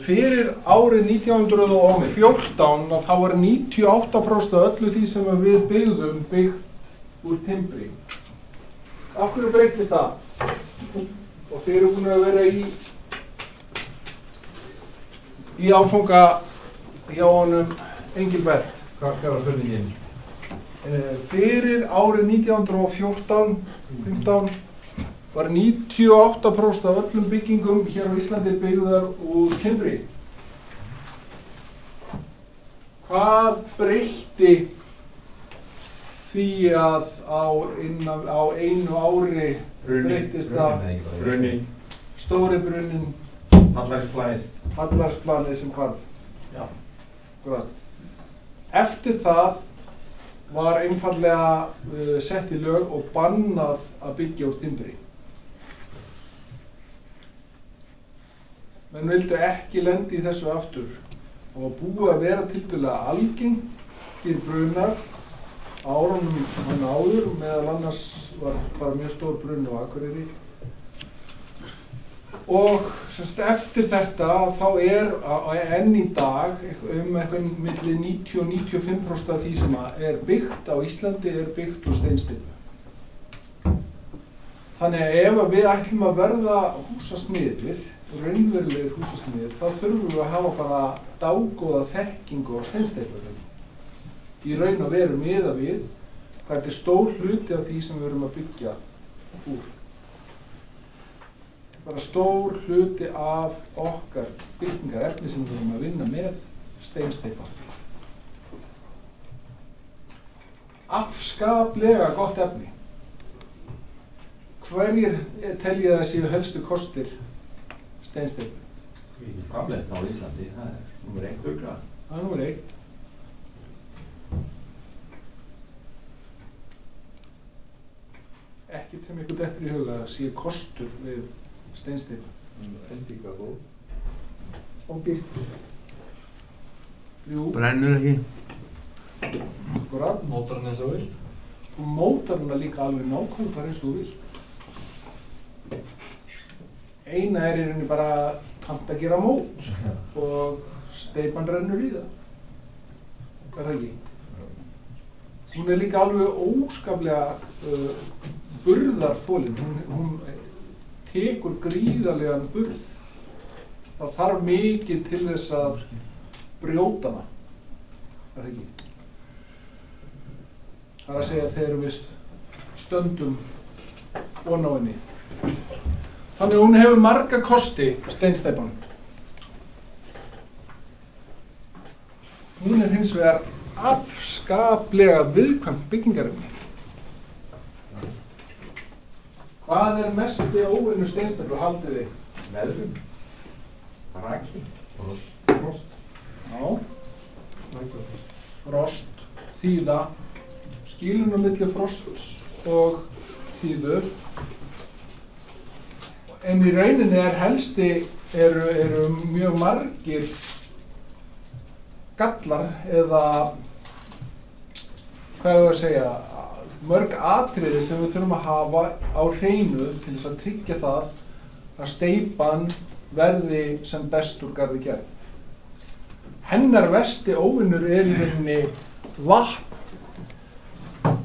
Fyrir árið 1914 þá var 98% af öllu því sem við byggðum byggt úr timbri. Af hverju breyttist það? Og þeir eru búin að vera í áfanga hjá honum Engilbert. Hvað var spurningin? Fyrir árið 1914-15 var 98% af öllum byggingum hér á Íslandi byggðar úr timbri. Hvað breytti því að á einu ári breyttist það? Brunni. Stóri brunninn. Hallarsplanið sem hvarf. Já. Akkurat. Eftir það var einfaldlega sett í lög og bannað að byggja úr timbri. Menn vildu ekki lenda í þessu aftur og búið að vera tiltölulega algengir brunnar á árunum hann áður, meðal annars var bara mjög stór brunn á Akureyri. Og eftir þetta þá enn í dag eitthvað milli 90 og 95% af því sem er byggt á Íslandi er byggt úr steinsteypu. Þannig að ef við ætlum að verða húsasmiðir, raunverulegir húsasmiðir, þá þurfum við að hafa bara dágóða þekkingu á steinsteypu. Í raun og veru miðað við hvað þetta er stór hluti af því sem við erum að byggja úr. Bara stór hluti af okkar byggingarefni sem við erum að vinna með steinsteypa. Afskaplega gott efni. Hverjir telja það séu helstu kostir steinsteypu? Við framleitt á Íslandi, það er númer 1 örugglega. Það er númer 1. Ekkert sem ykkur dettur í huga sé kostur við steinsteypu. Endíka góð. Og byggt. Jú. Brennur ekki. Akkurat. Mótar hann eins og vilt. Þú mótar hana líka alveg nákvæmlega bara eins og þú vilt. Eina er í rauninni bara kannt að gera mót og steypan rennur í það. Er það ekki? Hún er líka alveg óskaplega burðarþolin. Hún tekur gríðarlegan burð. Það þarf mikið til þess að brjóta hana. Er það ekki? Það er að segja þegar við stöndum ofan á henni. Þannig að hún hefur marga kosti, steinsteypan. Hún er hins vegar afskaplega viðkvæmt byggingarefni. Hvað er mesti óvinur steinsteypu, haldið þið? Veðrum. Raki. Frost. Já. Frost, þíða, skilun á milli frosts og þíðu. En í rauninni eru mjög margir gallar eða hvað ég að segja, mörg atriði sem við þurfum að hafa á hreinu til þess að tryggja það að steypan verði sem best úr garði gerð. Hennar versti óvinur er í rauninni vatn.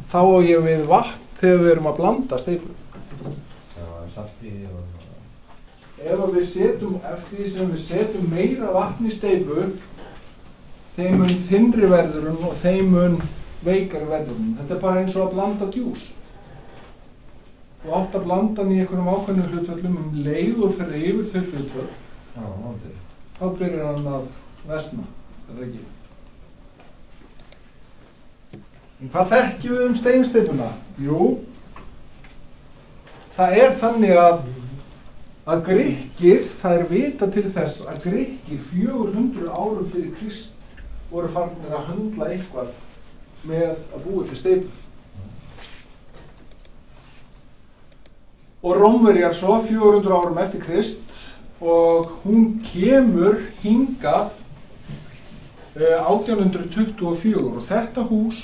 Þá á ég við vatn þegar við erum að blanda steypu. Salti og... Ef við setjum, eftir því sem við setjum meira vatn í steypu, þeim mun þynnri verður hún og þeim mun veikari verður hún. Þetta er bara eins og að blanda djús. Þú átt að blanda hann í einhverjum ákveðnum hlutföllum leið og fyrir yfir þau hlutföll. Já, vondur. Þá byrjar hann að versna, er það ekki? En hvað þekkjum við steinsteypuna? Jú, það er þannig að Grikkir, það er vita til þess að Grikkir 400 árum fyrir Krist voru farnir að höndla eitthvað með að búa til steypu. Og Rómverjar svo 400 árum eftir Krist og hún kemur hingað 1824 og þetta hús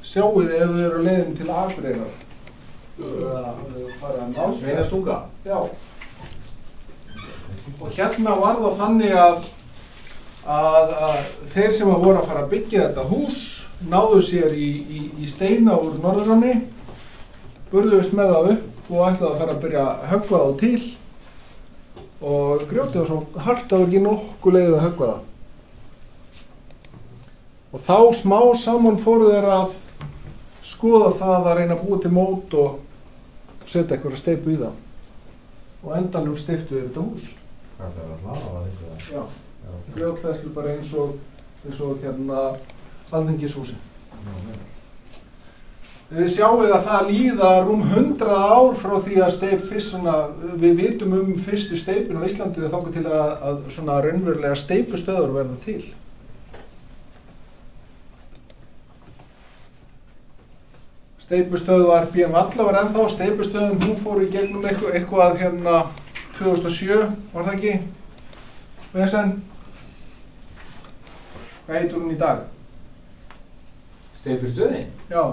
sjáuð ef þið eru leiðin til Akureyrar. Sveinastunga? Já. Og hérna var það þannig að þeir sem voru að fara að byggja þetta hús náðu sér í steina úr Norðuráni, burðuðust með það upp og ætlaðu að fara að byrja að höggva þá til og grjótið var svo hart að ekki nokkuð leið að höggva það. Og þá smá saman fóru þeir að skoða það að reyna að búa til mót og setja eitthvað steypu í það. Og endanum steyptu þeir þetta hús. Hvað það að hlaða var eitthvað? Já, grjótleðslu bara eins og hérna Alþingishúsi. Þið sjáið að það líða rúm 100 ár frá því að steyp fyrst svona, við vitum fyrstu steypun á Íslandi þangað til að svona raunverulega steypustöður verða til. Steypustöðvar B.M. Valla var ennþá, steypustöðum hún fór í gegnum eitthvað hérna 2007, var það ekki? Vesen? Hvað heitir hún í dag? Steypustöðin? Já.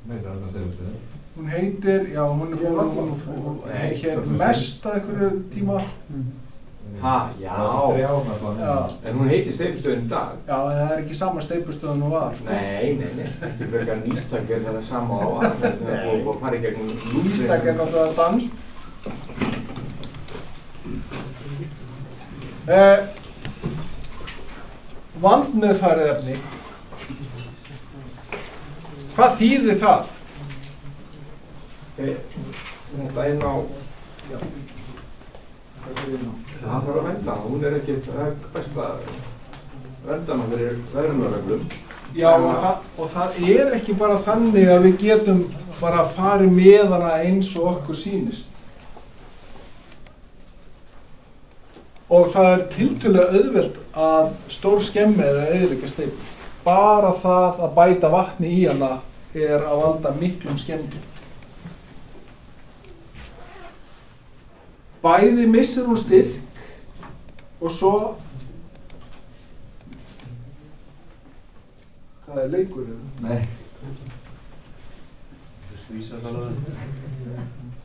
Nei, það er þetta steypustöðin. Hún heitir, já, hún hér mest að einhverju tíma. Ha, já. En hún heitir steypustöðin í dag? Já, en það er ekki sama steypustöðin hún var, sko. Nei, ekki frekar nýstak er það sama á og fara í gegnum nýstak er náttúrulega dans. Vandmeðfarið efni. Hvað þýðir það? Þetta inn á... Já. Það þarf að venda, hún er ekki best að venda hana fyrir verðunarreglum. Já, og það er ekki bara þannig að við getum bara að fara með hana eins og okkur sýnist. Og það er tiltölulega auðvelt að stór skemmi eða eyðileggja steypu. Bara það að bæta vatni í hana er að valda miklum skemmdum. Bæði missir hún styrk og svo... Hvað er leikur? Nei. Þú svísar það alveg.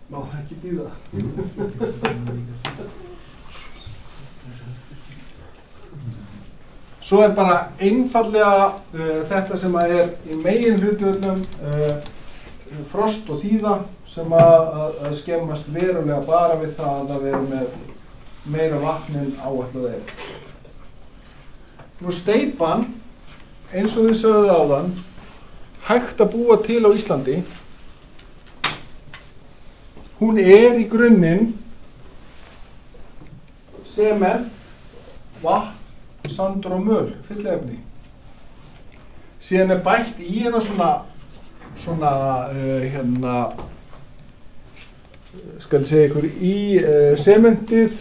Má ekki býða. Svo er bara einfallega þetta sem er í megin hlutvöldum frost og þíða sem að skemmast verulega bara við það að vera með meira vatn en áætlað er. Nú steypan, eins og þið sögðu áðan, hægt að búa til á Íslandi, hún er í grunninn sement, vatn, sandur og möl, fylliefni. Síðan er bætt í hérna svona skal ég segja ykkur, í sementið,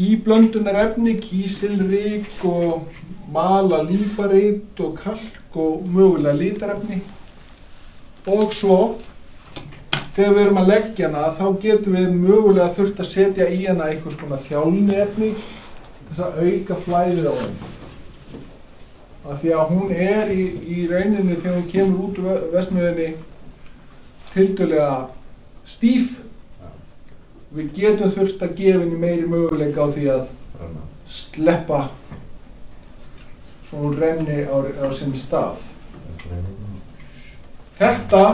íblöndunarefni, kísilryk og malalíparít og kalk og mögulega litarefni. Og svo, þegar við erum að leggja hana, þá getum við mögulega þurft að setja í hana einhvers konar þjálniefni þess að auka flæðið á henni. Af því að hún er í rauninni þegar hún kemur út úr verksmiðjunni tiltölulega stíf. Við getum þurft að gefa henni meiri möguleika á því að sleppa svo hún renni á sinn stað. Þetta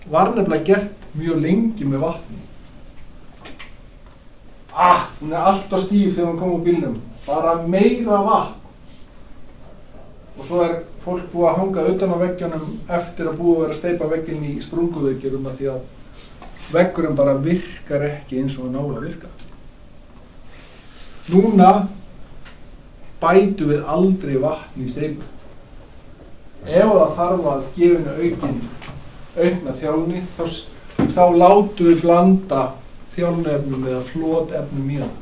var nefnilega gert mjög lengi með vatni. Hún er alltaf stíf þegar hún kom úr bílnum. Bara meira vatn. Og svo er fólk búið að hanga utan á veggjónum eftir að búið að vera að steypa vegginn í sprunguveggjurum af því að veggurinn bara virkar ekki eins og hann á að virka. Núna bætum við aldrei vatn í steypu. Ef það þarf að gefa henni aukna þjálfni, þá látum við blanda þjálfnefnum eða flotefnum í hana.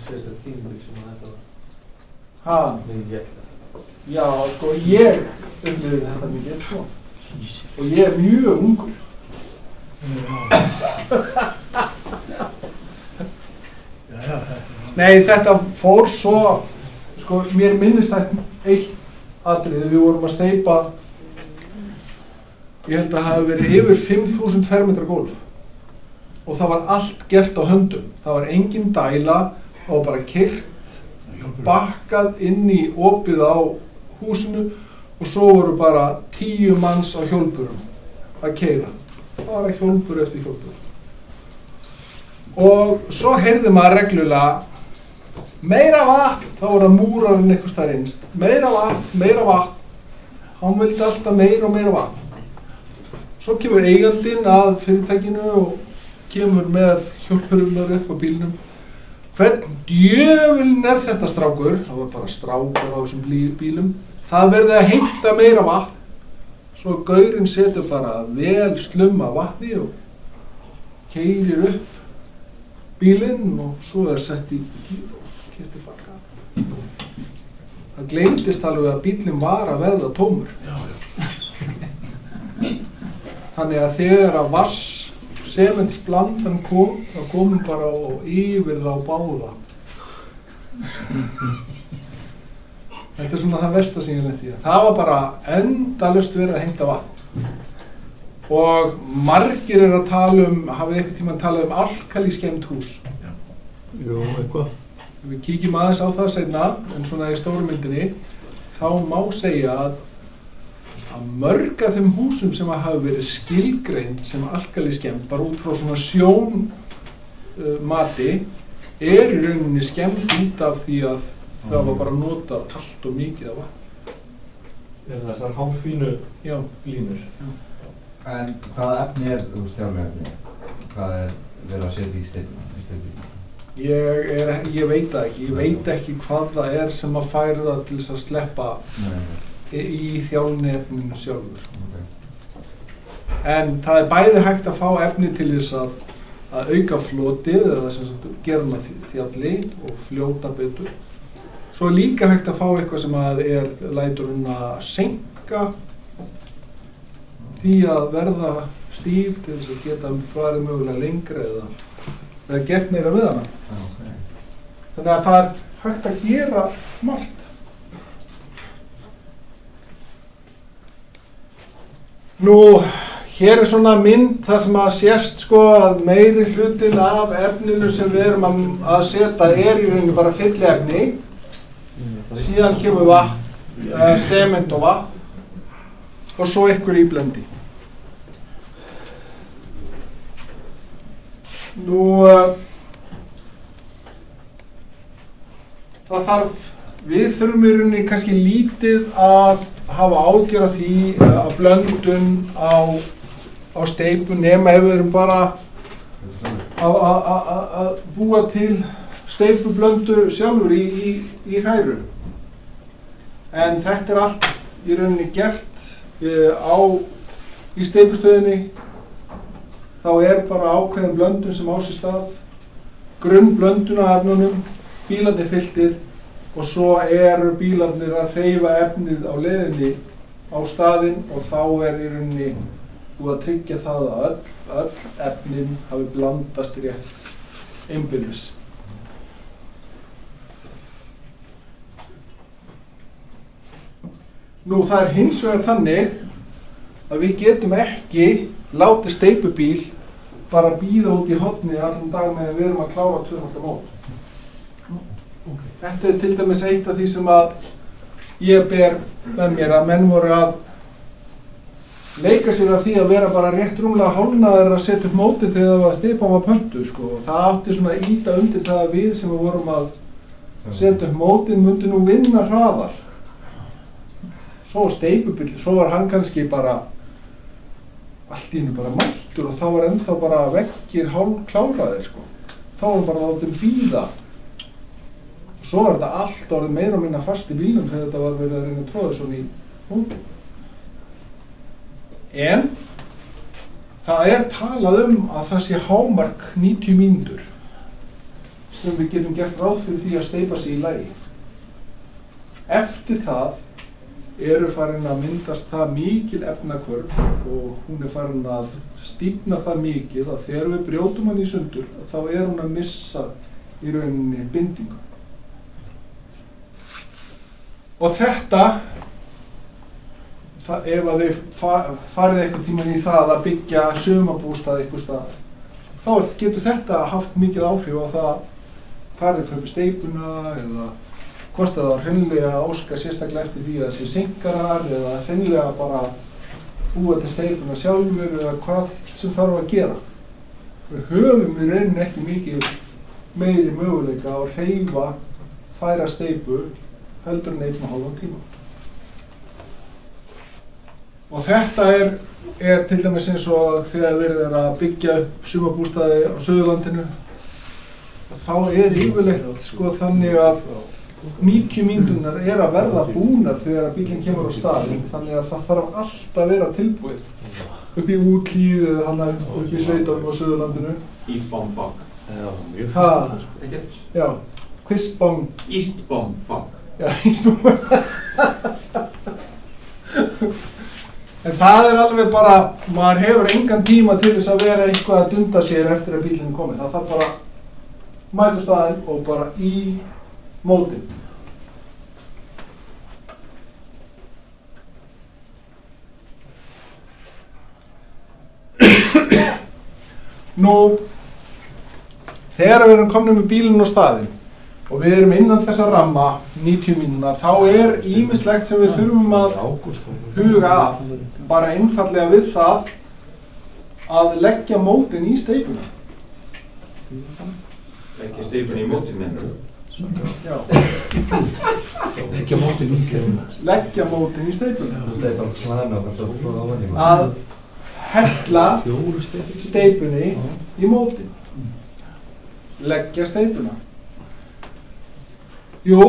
Sérst að tímabil sem þetta var. Ha? Já, sko, ég upplifði þetta mikið, sko. Og ég er mjög ungur. Nei, þetta fór svo, sko, mér minnist þetta eitt atriði. Við vorum að steypa, ég held að það hafi verið yfir 5.000 fermetra gólf. og það var allt gert á höndum. Það var engin dæla, það var bara keyrt, bakkað inn í opið á húsinu og svo voru bara 10 manns á hjólburum að keyra. Bara hjólbur eftir hjólbur. Og svo heyrði maður reglulega meira vatn, þá var það múrarinn einhvers staðar innst. Meira vatn. Hann vildi alltaf meira og meira vatn. Svo kemur eigandinn að fyrirtækinu og kemur með hjólbururnar upp á bílnum. Hvern djöfulinn þetta strákur? Það var bara strákur á þessum bílum. Það verði að heimta meira vatn. Svo gaurinn setur bara vel slumma vatni og keyrir upp bílinn og svo sett í gír og keyrt til baka. Það gleymdist alveg að bílinn var að verða tómur. Þannig að þegar að sementsblandan kom, þá kom hún bara og yfir þá báða. Þetta svona það versta sem ég lenti í. Það var bara endalaust verið að heimta vatn. Og margir að tala hafið einhvern tímann talað alkalískemmt hús. Jú, eitthvað. Við kíkjum aðeins á það seinna, en svona í stóru myndinni, þá má segja að mörg af þeim húsum sem hafa verið skilgreind sem alkalískemmt, bara út frá svona sjónmati, í rauninni skemmt út af því að það var bara notað allt og mikið af vatn. Þessar hálffínu línur. En hvaða efni þjálfurefni? Hvað verið að setja í steypuna? Ég veit það ekki. Ég veit ekki hvað það sem að færa það til þess að sleppa í þjálfurefninu sjálfur. En það bæði hægt að fá efni til þess að auka flotið eða sem sagt gera hana þjalli og fljóta betur. Svo líka hægt að fá eitthvað sem að lætur hún að seinka því að verða stíf til þess að geta farið mögulega lengra eða gert meira við hana. Þannig að það hægt að gera margt. Nú, hér svona mynd þar sem að sést að meiri hlutin af efninu sem við erum að setja í rauninni bara fylliefni. Síðan kemur vatn, sement og vatn og svo einhver íblendi. Nú, við þurfum í rauninni kannski lítið að hafa ágjör af því að blöndun á steypu nema ef við erum bara að búa til steypublöndu sjálfur í hræru. En þetta allt í rauninni gert í steypustöðinni. Þá bara ákveðin blöndun sem á sér stað, grunnblöndun af efnunum, bílarnir fylltir og svo bílarnir að hreyfa efnið á leiðinni á staðinn og þá í rauninni búið að tryggja það að öll efnin hafi blandast rétt innbyrðis. Nú, það hins vegar þannig að við getum ekki látið steypubíl bara bíða út í horni allan dag meðan við erum að klára 2,5 mót. Þetta til dæmis eitt af því sem að ég ber með mér að menn voru að leika sér að því að vera bara rétt rúmlega hálfnaðir að setja upp mótið þegar steypan var pöntu. Það átti svona að ýta undir það að við sem við vorum að setja upp mótið myndi nú vinna hraðar. Svo var steypubíll, svo var hann kannski bara allt í einu bara mæltur og þá var ennþá bara veggir hálfkláraðir. Þá var bara látum bíða. Svo var þetta allt orðið meira og minna fast í bílnum þegar þetta var verið að reyna að tróða svona í mótið. En það talað að það sé hámark 90 mínútur sem við getum gert ráð fyrir því að steypa sig í lagi. Eftir það farin að myndast það mikil efnahvörf og hún farin að stífna það mikið að þegar við brjótum hann í sundur þá hún að missa í rauninni bindingu. Og þetta, ef að þið farið einhvern tímann í það að byggja sumarbústað einhvers staðar, þá getur þetta haft mikil áhrif á það hvar þeir kaupi steipuna eða hvort að það hreinlega óska sérstaklega eftir því að það sé synkarar eða hreinlega bara búa til steipuna sjálfur eða hvað sem þarf að gera. Við höfum í rauninni ekki mikið meiri möguleika á að hreyfa færa steipu heldur en 1,5 tíma. Og þetta er til dæmis eins og þegar verið er að byggja upp sumarbústaði á Suðurlandinu, þá yfirleitt sko þannig að 90 mínúturnar er að verða búnar þegar að bílinn kemur á staðinn, þannig að það þarf alltaf að vera tilbúið upp í Úthlíð eða hann upp í sveitunum á Suðurlandinu. Eastbound fog. Já, mjög fint. Ekki? Já, Eastbound. Eastbound fog. Já, Eastbound. En það er alveg bara, maður hefur engan tíma til þess að vera eitthvað að dunda sér eftir að bílinn er kominn. Það þarf bara mæta staðinn og bara í mótin. Nú, þegar við erum komin með bílinn á staðinn og við erum innan þessa ramma 90 mínúna, þá er ýmislegt sem við þurfum að huga að, bara einfallega við það að leggja mótin í steipuna. Leggja steipuna í mótin mennur. Já. Leggja mótin í steipuna. Leggja mótin í steipuna. Þetta er bara slana og svo flóða á henni. Að hella steipunni í mótin. Leggja steipuna. Jú,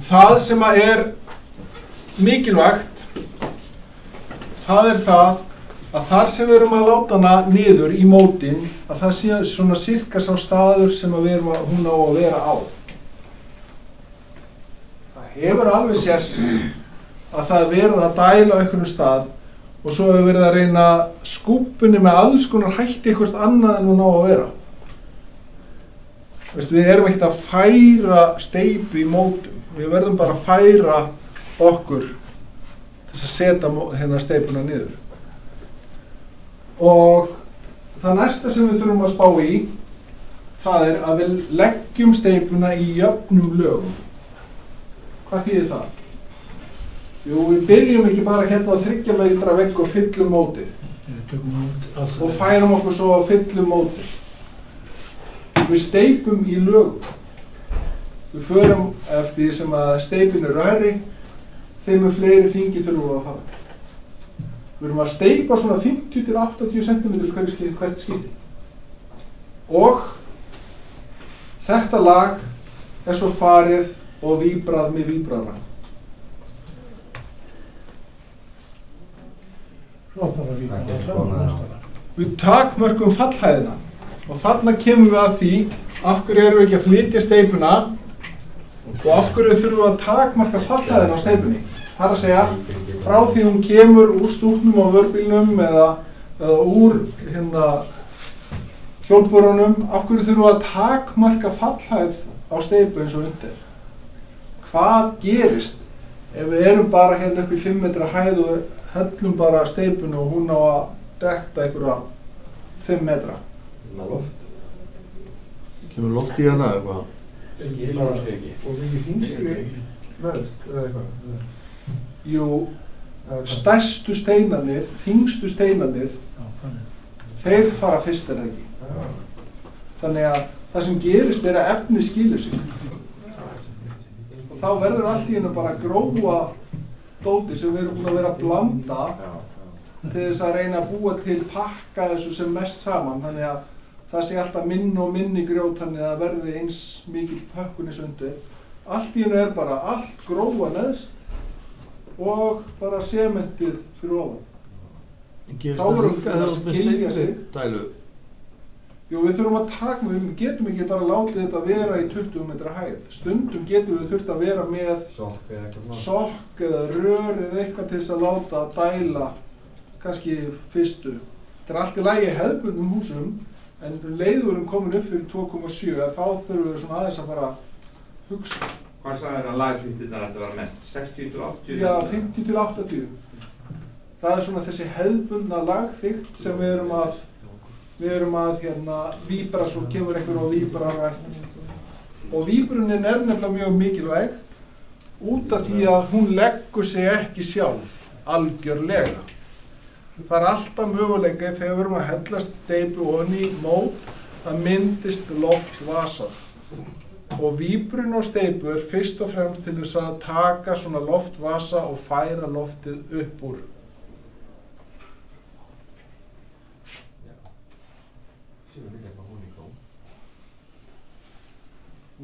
það sem er mikilvægt, það er það að þar sem við erum að láta hana niður í mótin, að það sé svona sirka sá staður sem að hún á að vera á. Það hefur alveg sérst að það verið að dæla á einhvern stað og svo hefur verið að reyna skúpunni með alls konar hætti eitthvað annað en hún á að vera. Við erum ekkert að færa steipu í mótum, við verðum bara að færa okkur til þess að setja steipuna niður. Og það næsta sem við þurfum að spá í, það er að við leggjum steipuna í jöfnum lögum. Hvað þýðir það? Jú, við byrjum ekki bara hérna á 3 metra vegg og fyllum mótið og færum okkur svo að fyllum mótið. Við steipum í lögum. Við förum eftir sem að steipin er hærri, þeim fleiri fingi þurfum við að fara. Við erum að steipa svona 50 til 80 cm hvert skipti. Og þetta lag er svo farið og víbrað með víbrara. Við takmörkum fallhæðina. Og þarna kemur við að því af hverju erum við ekki að flytja steipuna og af hverju þurfum við að takmarka fallhæðina á steipunni. Það er að segja, frá því hún kemur úr stúknum á vörbílnum eða úr hjólborunum, af hverju þurfum við að takmarka fallhæð á steipu eins og undir. Hvað gerist ef við erum bara hérna upp í 5 metra hæð og hellum bara steipuna og hún á að dekta einhverja 5 metra? Kemur loft í hana eða hvað? Ekki. Og ekki þingstu veðst eða eitthvað? Jú, stærstu steinarnir, þingstu steinarnir, þeir fara fyrst er það ekki. Þannig að það sem gerist er að efni skilur sig. Og þá verður allt í hennu bara grófa dóti sem við erum búin að vera að blanda til þess að reyna að búa til pakka þessu sem mest saman. Þannig að það sé alltaf minni og minni grjót þannig að það verði eins mikil pökkun í sundu. Allt í hennu er bara allt grófa neðst og bara sementið fyrir ofan. Gerist það líka þegar með steipudælu? Jú, við þurfum að taka, við getum ekki bara látið þetta vera í 20 metra hæð. Stundum getum við þurft að vera með sokk eða rör eða eitthvað til þess að láta dæla kannski fyrstu. Þetta er allt í lagi hefðbundnum húsum, en leiðurum komin upp fyrir 2,7 þá þurfum við svona aðeins að fara að hugsa. Hvað sagði þér að lagþyngdirnar ætti að vera mest? 60 til 80? Já, 50 til 80. Það er svona þessi hefðbundna lagþykkt sem við erum að við erum að víbra, svo kemur einhver og víbrar á eftir. Og víbrunin nefnilega mjög mikilvæg út af því að hún leggur sig ekki sjálf, algjörlega. Það alltaf möguleika þegar við erum að hella steypu ofan í mót, það myndist loftvasar. Og víbrun og steypu fyrst og fremst til þess að taka svona loftvasa og færa loftið upp úr.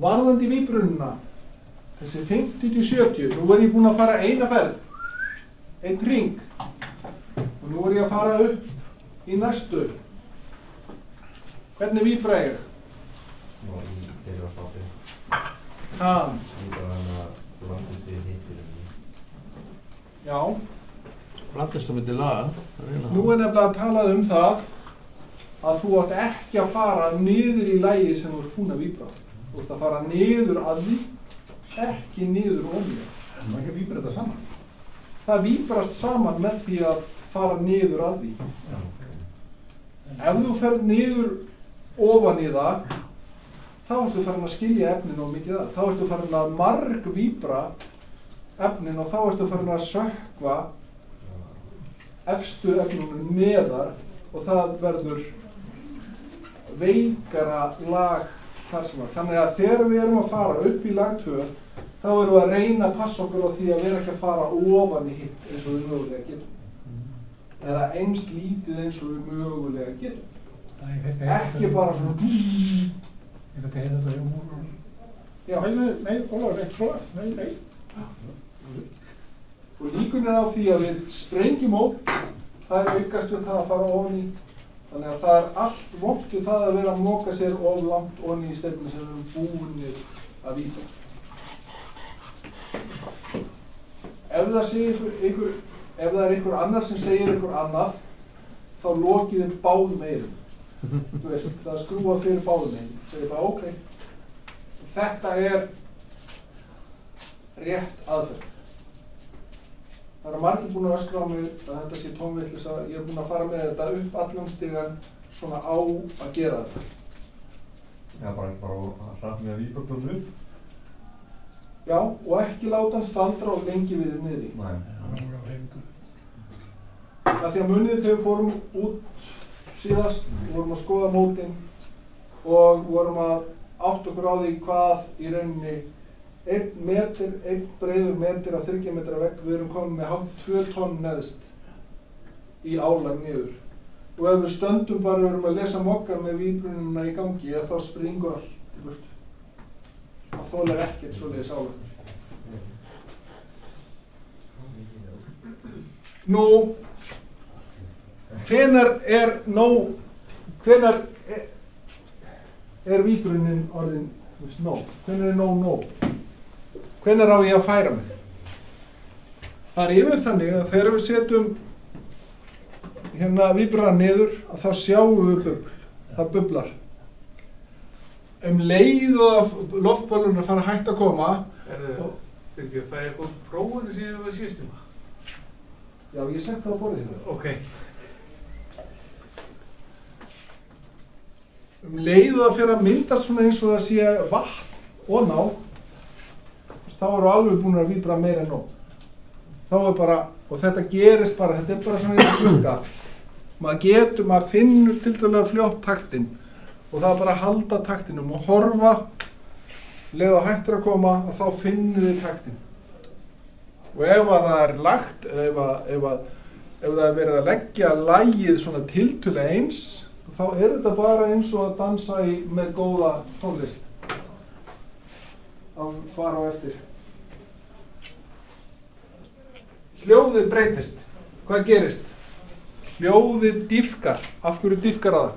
Varðandi víbrunina, þessi 50-70, nú ég búinn að fara eina ferð, einn hring, og nú ég að fara upp í næstu. Hvernig víbra ég? Já. Blandast á milli laga. Nú nefnilega að tala það að þú átt ekki að fara niður í lagi sem þú ert búinn að víbra. Þú ert að fara niður að því, ekki niður ofan í. Það ekki að víbra þetta saman? Það víbrast saman með því að fara niður að því. Ef þú ferð niður ofan í það, þá ertu farin að skilja efnin of mikið að. Þá ertu farin að margvíbra efnin og þá ertu farin að sökkva efstu efnunum neðar og það verður veikara lag þar sem var. Þannig að þegar við erum að fara upp í lag 2, þá erum við að reyna að passa okkur á því að vera ekki að fara ofan í hitt eins og við mögulega getum. Eða eins lítið eins og við mögulega getum. Ekki bara svona... Er þetta hérna það hjá múlum? Já. Nei, Ólafur, ekki svona. Nei. Og líkunin á því að við sprengjum óp, það aukast við það að fara ofan í. Þannig að það allt vont við það að vera að moka sér of langt ofan í stefnu sem við erum búinir að víta. Ef það er einhver annar sem segir einhver annað, þá lokið þið báðum eyrum. Þú veist, það skrúa fyrir báðum eyrum. Segir bara, ok, þetta er rétt aðferð. Það eru margir búin að öskra á mig að þetta sé tómvitleysa. Ég er búin að fara með þetta upp allan stigann svona á að gera þetta. Já, bara hratt með víbrunum upp. Já, og ekki láta hann staldra og lengi við þér niðri. Nei. Það því að munið þegar við fórum út síðast, við vorum að skoða mótin og vorum að átta okkur á því hvað í rauninni 1 breiður meter af 30 metra vegg, við erum komin með hátt 2 tonn neðst í álag niður. Og ef við stöndum bara og erum að lesa mokkan með víbrunina í gangi, þá springur allt í burtu. Það þolir ekkert svoleiðis álag. Nú, hvenær er víbrunin orðin nóg? Hvenær er nóg? Hvenær á ég að færa mig? Það er yfir þannig að þegar við setjum víbrana niður, að þá sjáum við bubl. Það bublar. Leið og loftbólurinn fara hægt að koma. Það er eitthvað prófunu sem við síðast tíma? Já, ég setti það á borðið hérna. Ok. Leið og það fyrir að myndast svona eins og það sé vatn og ná, þá eru alveg búin að víbra meira en nóg. Þá er bara, og þetta gerist bara, þetta er bara svona eins og klukka. Maður finnur tiltölulega fljótt taktinn og það er bara að halda taktinum og horfa, leið og hættur að koma og þá finnur þið taktinn. Og ef að það er lagt, ef það er verið að leggja lagið svona tiltölulega eins, þá er þetta bara eins og að dansa með góða tónlist. Að fara á eftir. Hljóðið breytist. Hvað gerist? Hljóðið dýpkar. Af hverju dýpkar það?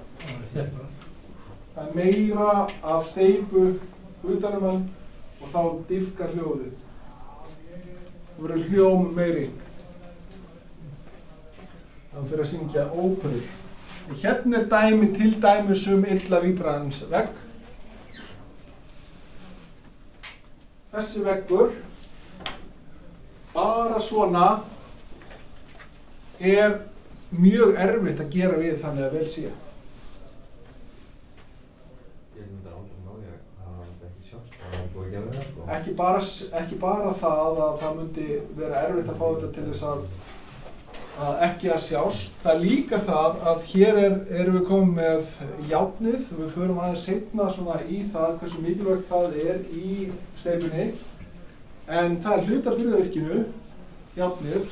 Það er meira af steypu utanum hann og þá dýpkar hljóðið. Það verður hljóm meiri. Það fyrir að syngja óperur. Hérna er dæmi til dæmis illa víbrans vegg. Þessi veggur, bara svona, er mjög erfitt að gera við þannig að vel sé. gera það, sko. Ekki bara það að það myndi vera erfitt að fá þetta til þess að ekki að sjást. Það er líka það að hér erum við komið með járnið. Við förum aðeins seinna svona í það hversu mikilvægt það í steypunni. En það er hluti af burðarvirkinu, járnið,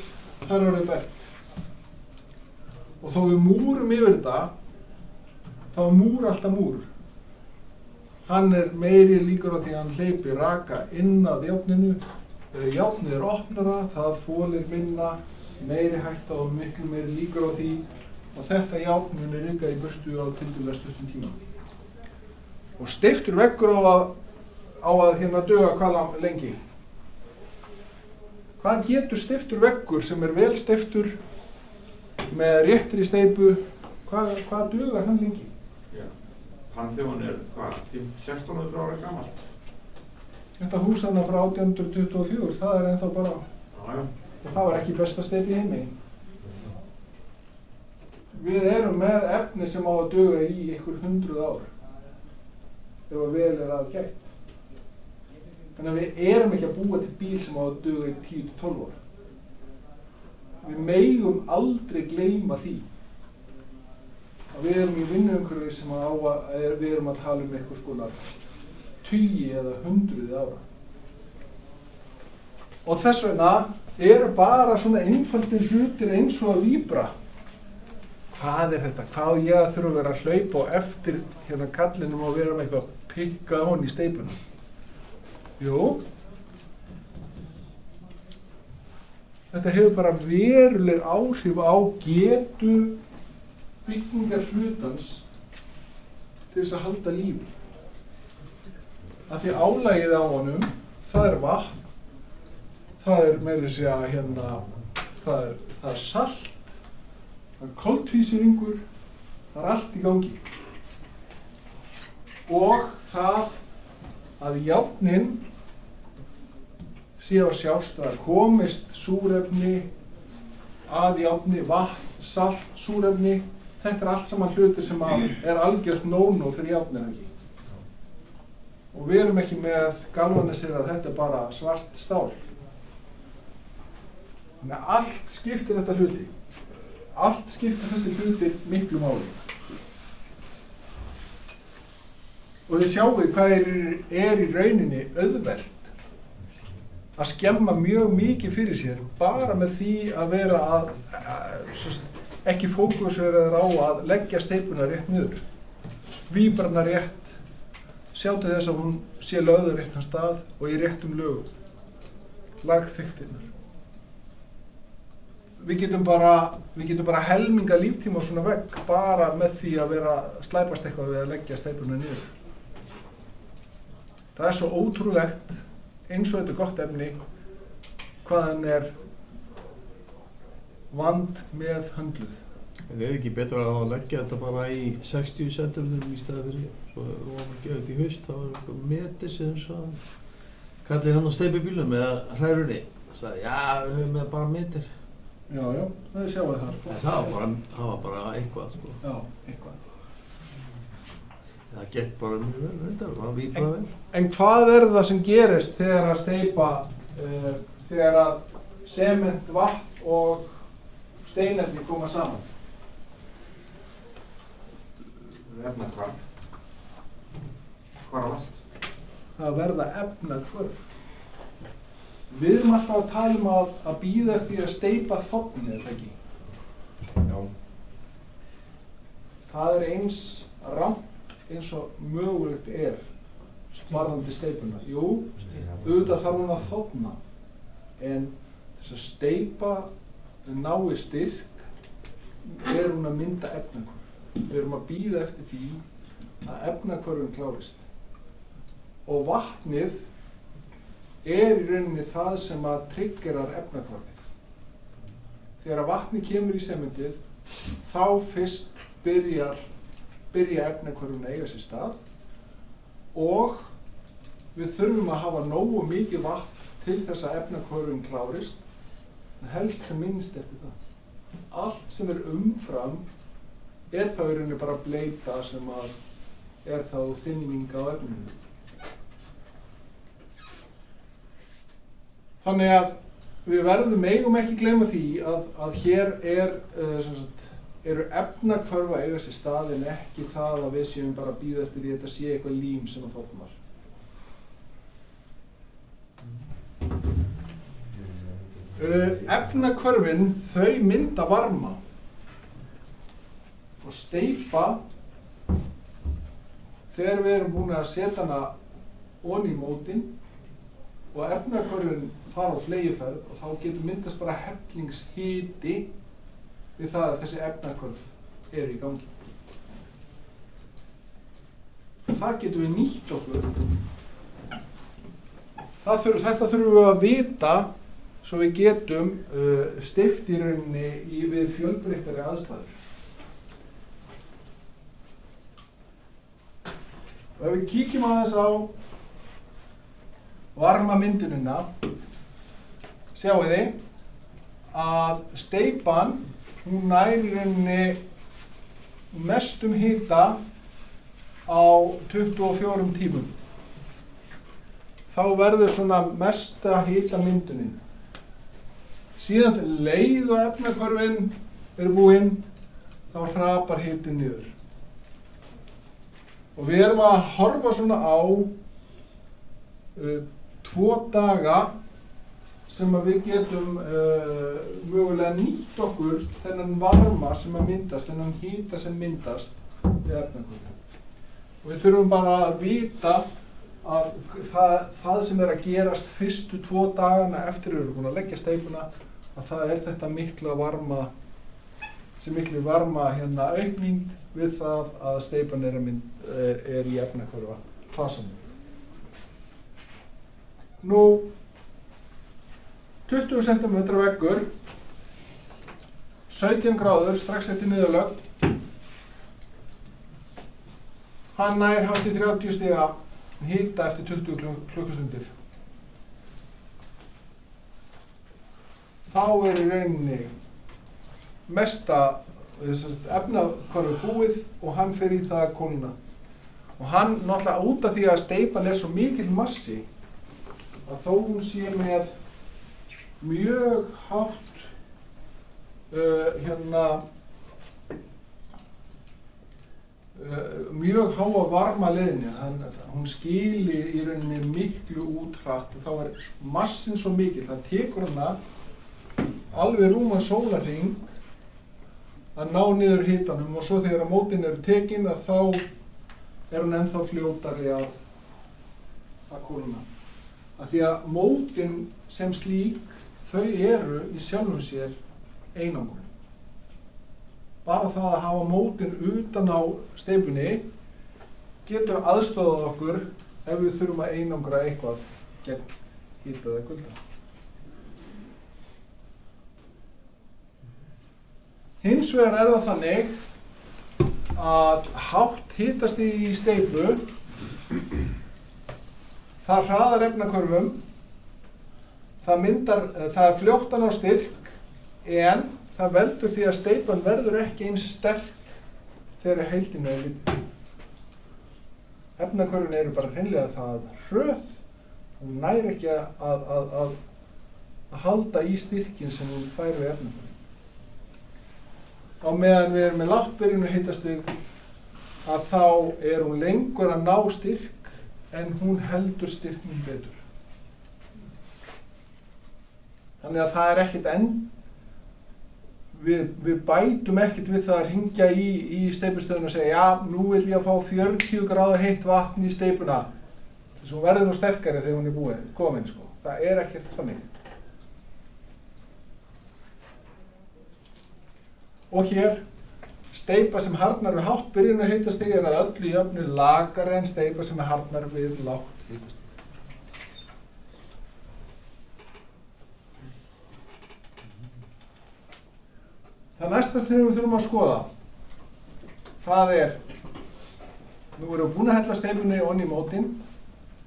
það er orðið bert. Og þó við múrum yfir þetta, þá er múr alltaf múr. Hann er meiri líkur á því að hann hleypi raka inn að járninu. Járnið er opnara, það þolir minna, meiri hætta og miklu meiri líkur á því og þetta járn muni ryka í burtu á tiltölulega stuttum tíma. Og steyptur veggur á að hérna duga hvað lengi? Hvað getur steyptur veggur sem er vel steyptur með réttri steypu, hvað dugar hann lengi? Já, Pantheon er hvað, 1600 ára gamalt? Þetta hús þarna frá 1824, það er ennþá bara, og það var ekki besta steypa í heimi. Við erum með efni sem á að duga í einhver 100 ár, ef að vel er að gætt. Þannig að við erum ekki að búa til bíl sem á að duga í 10-12 ár. Við megum aldrei gleyma því að við erum í vinnuumhverfi sem við erum að tala um eitthvað skonar 10 eða 100 ára. Og þess vegna eru bara svona einfaldir hlutir eins og að víbra. Hvað er þetta? Hvað á ég að þurfa að vera að hlaupa á eftir hérna kallinum og vera með eitthvað að pikka hon í steypunum? Jú, þetta hefur bara veruleg áhrif á getu byggingar hlutans til þess að halda lífið. Af því álagið á honum, það er vatn, það er meira að segja hérna, það er salt, það er koltvísýringur, það er allt í gangi. Og það að járnin sé á sjást að komist súrefni að járni, vatn, salt, súrefni, þetta er allt saman hluti sem er algjört no-no fyrir járnið ekki. Og við erum ekki með galvanisir að þetta er bara svart stál. Þannig að allt skiptir þetta hluti. Allt skiptir þessi hluti miklu máli. Og þið sjáu hvað er í rauninni auðvelt að skemma mjög mikið fyrir sér bara með því að vera ekki fókuseraður á að leggja steypuna rétt niður. Víbrana rétt, sjá til þess að hún sé lögð á réttan stað og í réttum lögum. Lagþykktirnar. Við getum bara helminga líftíma á svona vegg bara með því að vera slæpast eitthvað við að leggja steypuna niður. Það er svo ótrúlegt eins og þetta er gott efni hvaðan er vand með höndluð. En er ekki betra að leggja þetta bara í 60 cm í staði fyrir svo og að gera þetta í haust, þá er eitthvað metið sem það kallir hann á steypubílum eða hræðurni. Það sagði, já, við höfum með bara metir. Já, það sjáum við það, sko. Það var bara eitthvað, sko. Já, eitthvað. Það gekk bara mjög vel, reyndar, það víbraði vel. En hvað er það sem gerist þegar að steypa, þegar að sement, vatn og steinefni koma saman? Efnahvarf. Hvarfast. Það verða efnahvörf. Við erum alltaf að tala um að bíða eftir að steypa þofnið, eða ekki? Já. Það er eins rangt eins og mögulegt er varðandi steypuna. Jú, auðvitað þarf hún að þofna, en þess að steypa nái styrk er hún að mynda efnahvörf. Við erum að bíða eftir því að efnahvörfin klárist. Og vatnið er í rauninni það sem að triggerar efnahvörfið. Þegar vatnið kemur í sementið, þá fyrst byrja efnahvörfin að eiga sér stað og við þurfum að hafa nógu mikið vatn til þess að efnahvörfin klárist, en helst sem minnst eftir það. Allt sem er umfram er þá í rauninni bara bleyta sem að er þá þynning á efninu. Þannig að við megum ekki gleyma því að hér eru efnahvörf að eiga sér stað en ekki það að við séum bara að bíða eftir því að þetta sé eitthvað lím sem að þornar. Efnahvörfin, þau mynda varma og steypa, þegar við erum búin að setja hana ofan í mótin og efnahvörfin fara á fleygiferð og þá getur myndast bara hellingshiti við það að þessi efnahvörf eru í gangi. Það getum við nýtt okkur. Þetta þurfum við að vita svo við getum steypt í rauninni við fjölbreyttari aðstæður. Og ef við kíkjum aðeins á varmamyndunina, sjáið þið að steypan, hún nær í rauninni mestum hita á 24 tímum. Þá verður svona mesta hitamyndunin. Síðan leið og efnahvörfin eru búin, þá hrapar hitinn niður. Og við erum að horfa svona á 2 daga sem að við getum mögulega nýtt okkur þennan varma sem að myndast, þennan hita sem myndast við efnahvörfin. Og við þurfum bara að vita að það sem er að gerast fyrstu 2 dagana eftir að við erum búin að leggja steypuna, að það er þetta miklu varma aukning við það að steypan er í efnahvörfa fasanum. Nú, 20 cm veggur, 17 gráður strax eftir niðurlögn, hann nær hátt í 30 stiga hita eftir 20 klukkustundir. Þá er í rauninni mesta efnahvörfu búið og hann fer í það að kólna. Og hann náttúrulega út af því að steypan er svo mikill massi að þó hún sé með mjög hátt mjög háa varmaleiðni, hún skili í rauninni miklu út hratt og þá er massin svo mikill, það tekur hana alveg rúman sólarhring að ná niður hitanum og svo þegar mótin eru tekin að þá er hún ennþá fljótari að kólna. Af því að mótin sem slík, þau eru í sjálfum sér einangrun. Bara það að hafa mótin utan á steypunni getur aðstoðað okkur ef við þurfum að einangra eitthvað gegn hita eða kulda. Hins vegar er það þannig að hátt hitastig í steypu, það hraðar efnahvörfum, það er fljóttan á styrk, en það veldur því að steypan verður ekki eins sterk þegar heildinu er lítil. Efnahvörfin eru bara hreinlega það hröð, hún nær ekki að halda í styrkin sem hún fær við efnahvörfin. Á meðan við erum með lágt byrjunarhitastig að þá er hún lengur að ná styrk en hún heldur styrknum betur. Þannig að það er ekkert við bætum ekkert við það að hringja í steypustöðuna og segja já, nú vil ég að fá 40 gráða heitt vatn í steypuna. Þess að hún verður nú sterkari þegar hún er komin, sko. Það er ekkert þannig. Og hér, steypa sem harðnar við hátt byrjunarhitastig er að öllu jöfnu lakari en steypa sem harðnar við lágt hitastig. Það næsta sem við þurfum að skoða, það er, nú erum við búin að hella steypunni onni í mótin,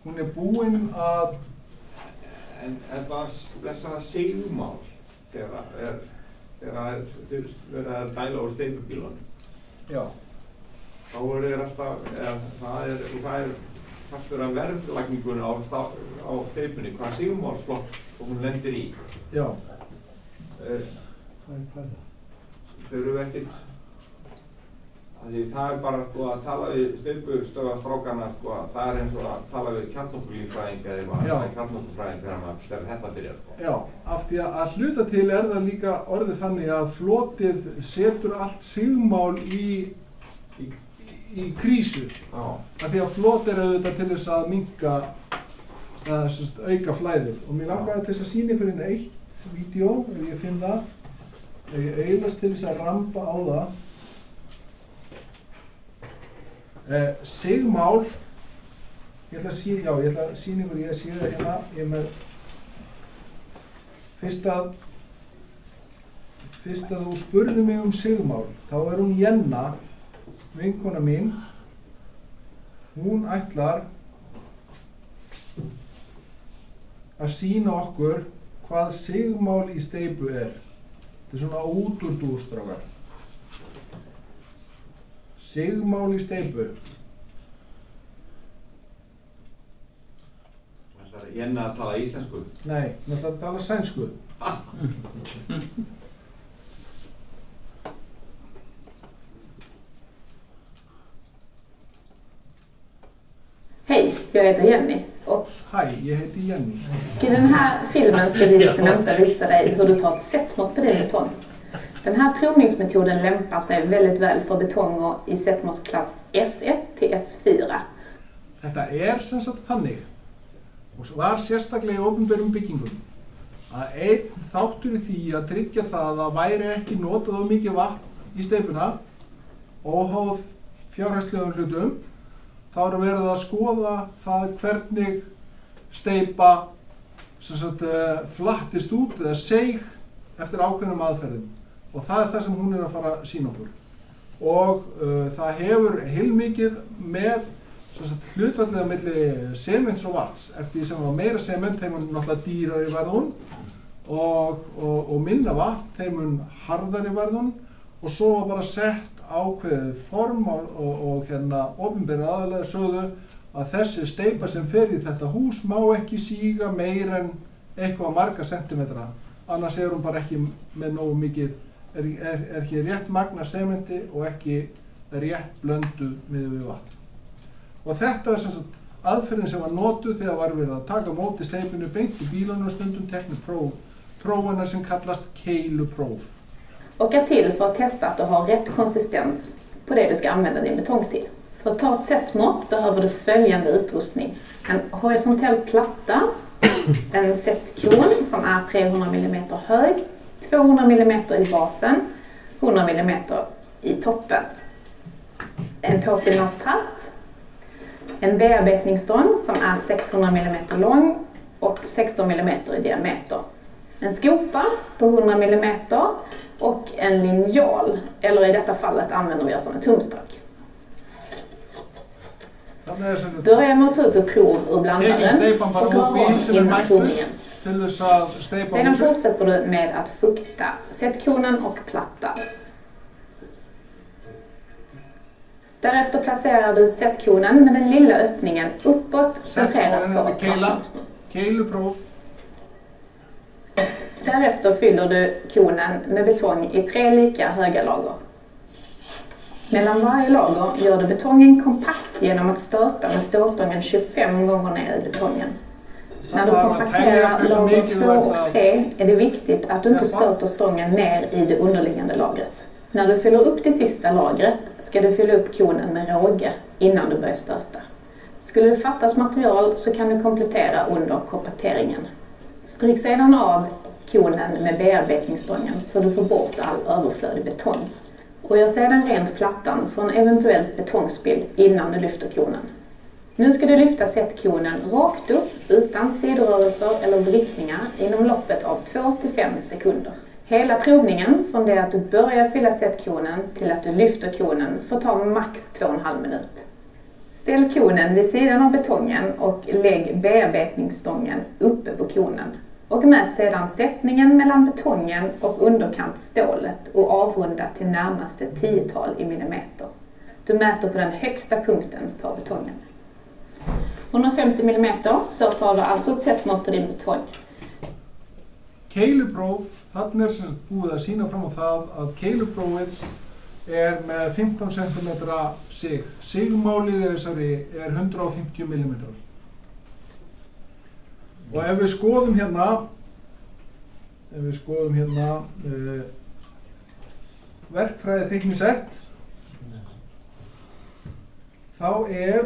hún er búin að... En þessa sigmál, þegar það er verið að dæla úr steypubílunum. Já. Þá er alltaf, það er partur af verðlagningunni á steypunni, hvað sigmálsflokk hún lendir í. Já. Þau eru ekkert, það bara sko að tala við steypustöðastrákana sko, það eins og að tala við kjarnorkulíffræðing eða eitthvað, kjarnorkufræðing þegar maður þetta byrjar sko. Já, af því að hluta til það líka orðið þannig að flotið setur allt sigmál í krísu. Af því að flot auðvitað til þess að minnka auka flæðið. Og mér langaði til þess að sýna ykkur inn eitt vídeó, ef ég finn það. Ég auðvitað til þess að rampa á það. Sigmál, ég ætla að sýna ykkur, ég sé það hérna, ég er með fyrst að þú spurði mig sigmál, þá hún Jenna, vinkona mín, hún ætlar að sýna okkur hvað sigmál í steypu Þetta er svona útúrdúrstrákar. Sigmál í steypu. Það er Jenna að tala íslensku? Nei, hún ætlar að tala sænsku. Hej, jag heter Jenny. Och Hej, jag heter Jenny. I den här filmen ska vi visa dig hur du tar ett sättmått på din betong. Den här provningsmetoden lämpar sig väldigt väl för betonger i sättmåttsklass S1 till S4. Þetta sem sagt þannig, og var sérstaklega í opinberum byggingum, að einn þáttur í því að tryggja það að væri ekki notað of mikið vatn í steypuna, óháð fjárhagslegum hlutum, þá verið að skoða það hvernig steypa flattist út eða seig eftir ákveðnum aðferðum. Og það það sem hún að fara að sýna okkur. Og það hefur heilmikið með hlutfallið á milli sements og vatns. Eftir því sem var meira sement, þeim náttúrulega dýrari verðun og minna vatn, þeim harðari verðun. Og svo var bara sett ákveðið form og opinberið aðalega sögðu að þessi steypa sem fer í þetta hús má ekki síga meir en eitthvað marga sentimetra. Annars hún bara ekki með nógu mikið, ekki rétt magna sementi og ekki rétt blönduð miðað við vatn. Og þetta var sem sagt aðferðin sem var notuð þegar var verið að taka móti steypinu beint í bílunum og stundum teknu prófana som kallas keilupróf. Och till för att testa att du har rätt konsistens på det du ska använda din betong till. För att ta ett sättmått behöver du följande utrustning. En horisontell platta, en sättkron som är 300 mm hög, 200 mm i basen, 100 mm i toppen. En påfyllnadstratt, en bearbetningsstång som är 600 mm lång och 16 mm i diameter. En skopa på 100 mm och en linjal, eller i detta fallet använder vi oss som en tumstock. Börja med att ta ut prov ur blandaren och dra om innan provningen. Sedan fortsätter du med att fukta sättkronan och plattan. Därefter placerar du sättkronan med den lilla öppningen uppåt centrerat på plattan. Därefter fyller du konen med betong i 3 lika höga lager. Mellan varje lager gör du betongen kompakt genom att stöta med stålstången 25 gånger ner i betongen. När du kompakterar lager 2 och 3 är det viktigt att du inte stöter stången ner i det underliggande lagret. När du fyller upp det sista lagret ska du fylla upp konen med råge innan du börjar stöta. Skulle det fattas material så kan du komplettera under kompakteringen. Stryk sedan av konen med bearbetningsstången så du får bort all överflödig betong. Och gör sedan rent plattan från eventuellt betongspill innan du lyfter konen. Nu ska du lyfta sättkonen rakt upp utan sidorörelser eller vrickningar inom loppet av 2-5 sekunder. Hela provningen från det att du börjar fylla sättkonen till att du lyfter konen får ta max 2,5 minut. Ställ konen vid sidan av betongen och lägg bearbetningsstången uppe på konen. Och mät sedan sättningen mellan betongen och underkantstålet och avrunda till närmaste 10-tal i millimeter. Du mäter på den högsta punkten på betongen. 150 mm, så tar du alltså ett set mått på din betong. Keilupróf, þarna sem sagt búið að sýna fram á það að keiluprófið með 15 cm sig. Sigmálið þessari 150 mm. Og ef við skoðum hérna, verkfræði teiknisett, þá hér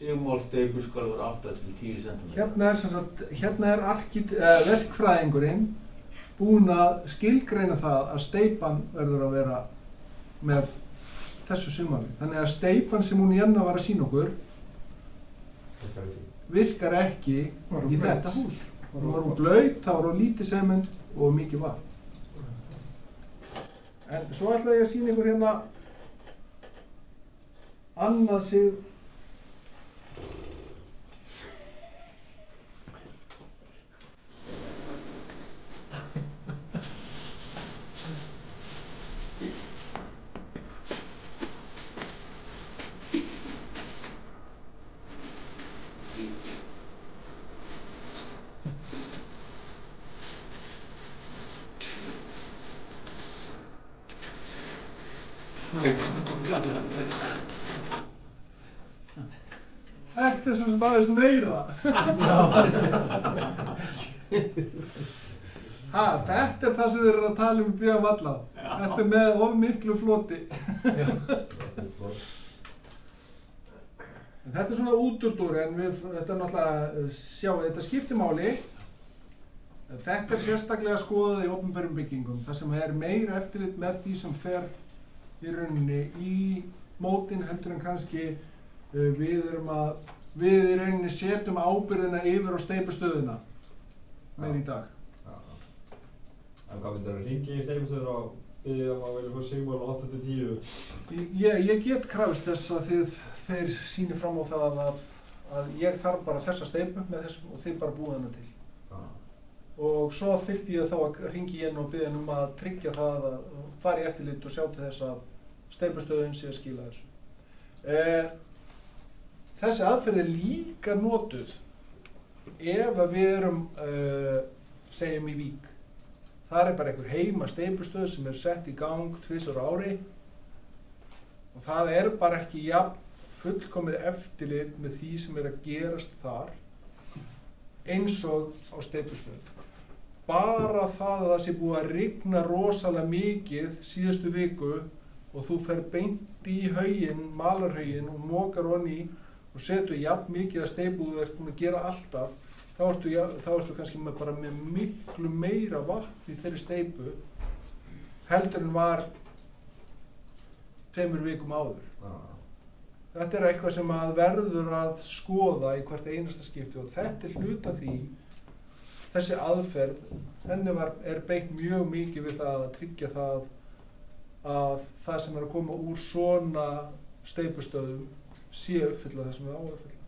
Sigmálsteypu skal vera 8-10 cm. Hérna verkfræðingurinn búinn að skilgreina það að steypan verður að vera með þessu sigmáli. Þannig að steypan sem hún hérna var að sýna okkur virkar ekki í þetta hús. Hún var blaut, það var lítið sement og mikið vatn. En svo ætla ég að sýna ykkur hérna annað sig. Þetta sem aðeins meira. Þetta það sem þeir eru að tala í valla. Þetta með of miklu floti. Þetta svona útúrdúr, en þetta náttúrulega þetta skiptir máli. Þetta sérstaklega skoðað í opinberum byggingum. Það sem meira eftirlit með því sem fer í rauninni í mótin heldur en kannski við í rauninni setjum ábyrgðina yfir á steypustöðuna meir í dag. En hvað myndir að hringja í steypustöður og biðja að vilja fá sigmál 8-10? Ég get krafist þess að þeir sýni fram á það að ég þarf bara þessa steypu með þessum og þeir bara búa hana til. Og svo þyrfti ég þá að hringja inn og biðja að tryggja það að fara í eftirlit og sjá til þess að steypustöðin sé að skila þessu. Þessi aðferð líka notuð ef við erum, segjum í Vík. Það bara einhver heima steypustöð sem sett í gang 2 ári og það bara ekki jafn fullkomið eftirlit með því sem að gerast þar eins og á steypustöð. Bara það að það sé búið að rigna rosalega mikið síðustu viku og þú fer beint í hauginn, malarhauginn og mokar honni og setur jafn mikið að steypu þú ert búin að gera alltaf, þá ertu kannski bara með miklu meira vatn í þeirri steypu heldur en var 2 vikum áður. Þetta eitthvað sem að verður að skoða í hvert einasta skipti og þetta hluta því, þessi aðferð, henni beitt mjög mikið við það að tryggja það að það sem að koma úr svona steypustöðum sé uppfylla það sem við á að uppfylla.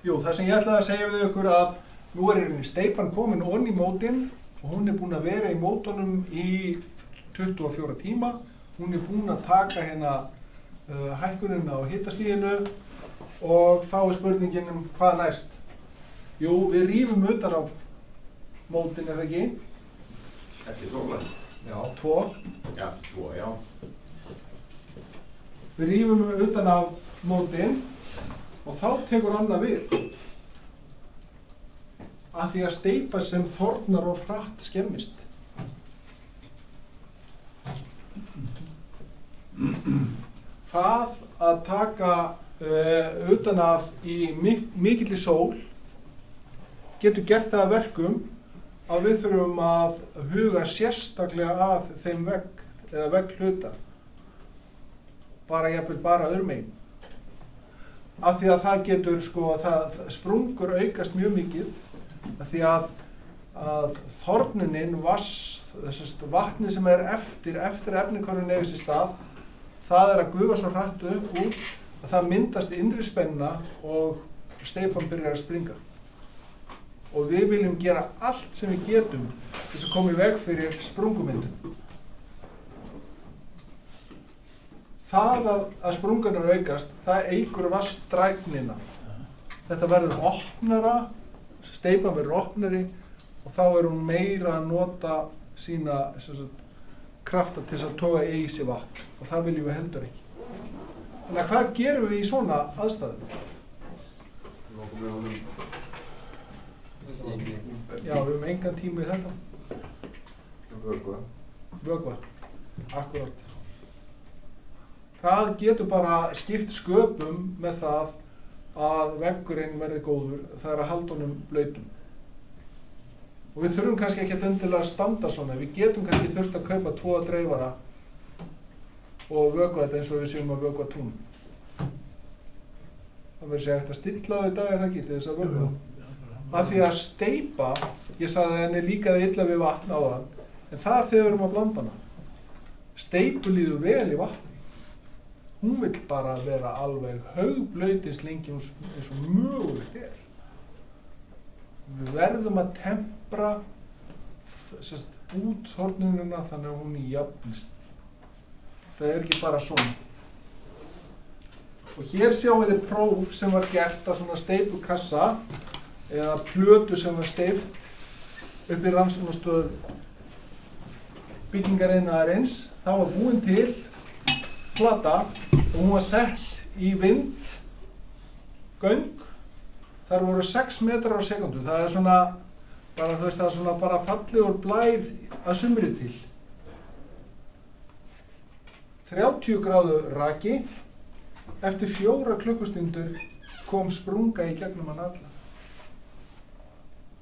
Jú, það sem ég ætlaði að segja við ykkur að nú steypan komin onni í mótin og hún búin að vera í mótunum í 24 tíma. Hún búin að taka hérna hækkunina á hitastiginu og þá spurningin hvað næst? Jú, við rífum utan á mótin, það ekki? Eftir sólar. Já, 2. Já, 2, já. Við rífum utan á mótin og þá tekur annað við. Af því að steypa sem þornar of hratt skemmist. Það að taka utan af í mikilli sól getur gert það að verkum að við þurfum að huga sérstaklega að þeim vegg eða vegghluta. Jafnvel bara öðrum megin. Af því að það getur, sprungur aukast mjög mikið, af því að þornunin, vatnið sem eftir efnihvarfinu eiga sér stað, það að gufa svo hratt upp úr að það myndast innri spenna og steypan byrjar að springa. Og við viljum gera allt sem við getum til þess að koma í veg fyrir sprungumyndun. Það að sprungunar aukast, það eykur vatnsdrægnina. Þetta verður opnara, steypan verður opnari og þá hún meira að nota sína krafta til þess að toga í sig vatn og það viljum við heldur ekki. Þannig að hvað gerum við í svona aðstæðum? Já, við höfum engan tíma í þetta. Vökva. Akkurat. Það getur bara skipt sköpum með það að veggurinn verði góður, það að halda honum blautum. Og við þurfum kannski ekki endilega að standa svona, við getum kannski þurft að kaupa 2 dreifara og vökva þetta eins og við séum að vökva tún. Það verður segja að stilla það í dag það ekki til þess að vökva. Af því að steypa, ég sagði að henni líkaði illa við vatn á þann, en það þegar við erum að blanda hana. Steypu líður vel í vatni. Hún vill bara vera alveg haugblautis lengi eins og mögulegt er. Við verðum að tempra úthornunina þannig að hún jafnist. Það ekki bara svona. Og hér sjáum við próf sem var gert af svona steypukassa eða plötu sem var steypt upp í rannsóknarstöð byggingariðnaðarins. Það var búin til plata og hún var sett í vindgöng. Þar voru 6 metrar á sekundu. Það svona bara, það svona bara fallegur blær að sumri til. 30 gráðu raki. Eftir 4 klukkustundur kom sprunga í gegnum hann alla.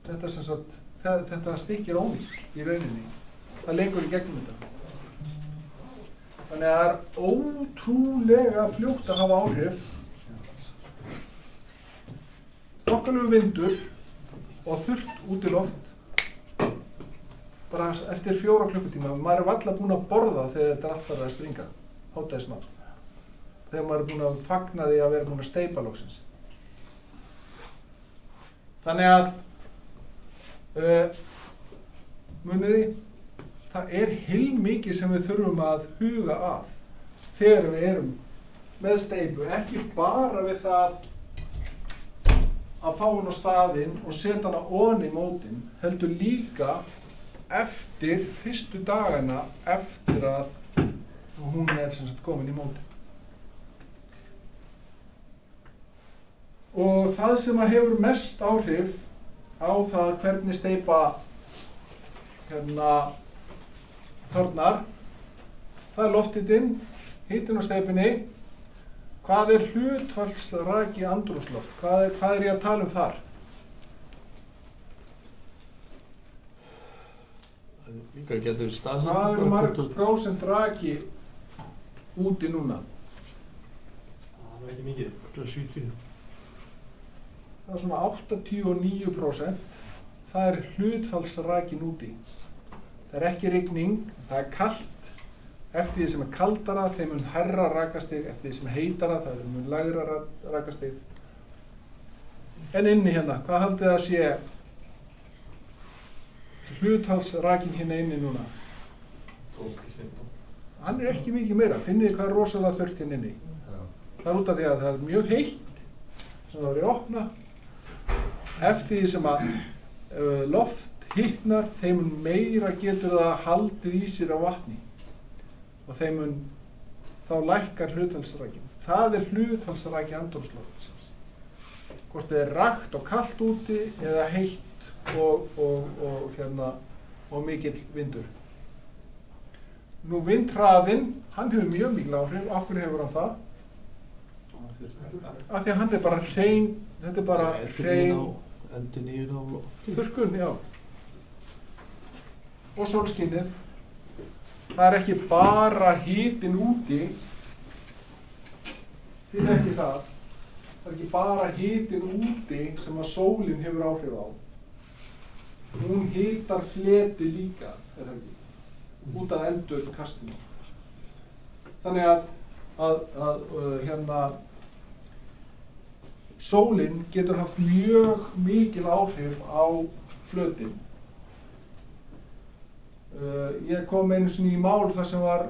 Þetta sem sagt, þetta stikkir ónýtt í rauninni. Það leikur í gegnum þetta. Þannig að það ótrúlega fljótt að hafa áhrif. Þokkalegu vindur og þurrt út í loft. Bara eftir 4 klukkutíma. Maður varla búinn að borða þegar þetta allt farið að springa. Hádegismat. Þegar maður búinn að fagna því að vera búinn að steypa loksins. Þannig að muniði, það heilmikið sem við þurfum að huga að þegar við erum með steypu, ekki bara við það að fá hún á staðinn og setja hana ofan í mótin, heldur líka eftir fyrstu dagana eftir að hún sem sagt komin í mótin. Og það sem að hefur mest áhrif á það hvernig steypa þornar, það lofthitinn, hitinn á steypunni. Hvað hlutfallsraki andrúmsloft? Hvað ég að tala um þar? Hvað marg prósent raki úti núna? Það ekki mikið. 70. Það svona 89%. Það hlutfallsrakin úti. Það ekki rigning, það kalt. Eftir því sem kaldara, þeim mun hærra rakastig. Eftir því sem heitara, það mun lægra rakastig. En inni hérna, hvað haldið að sé hlutfallsrakin hérna inni núna? 12-15. Hann ekki mikið meira. Finnið hvað rosalega þurrt hérna inni. Það út af því að það mjög heitt, sem það verið opna. Eftir því sem að loft hitnar, þeim mun meira getur það haldið í sér á vatni. Og þeim mun þá lækkar hlutfallsrakin. Það hlutfallsraki andrúmsloftsins. Hvort það rakt og kalt úti eða heitt og mikill vindur. Nú vindhraðinn, hann hefur mjög mikil áhrif. Af hverju hefur hann það? Af því að hann bara hrein, þetta bara hrein endurnýjun á loft. Þurrkun, já. Og sólskinnið. Það ekki bara hitinn úti. Þið ekki það. Það ekki bara hitinn úti sem að sólin hefur áhrif á. Hún hitar fleti líka, er það ekki? Út af endurkastinu. Þannig að sólin getur haft mjög mikil áhrif á flötinn. Ég kom einu sinni í mál þar sem var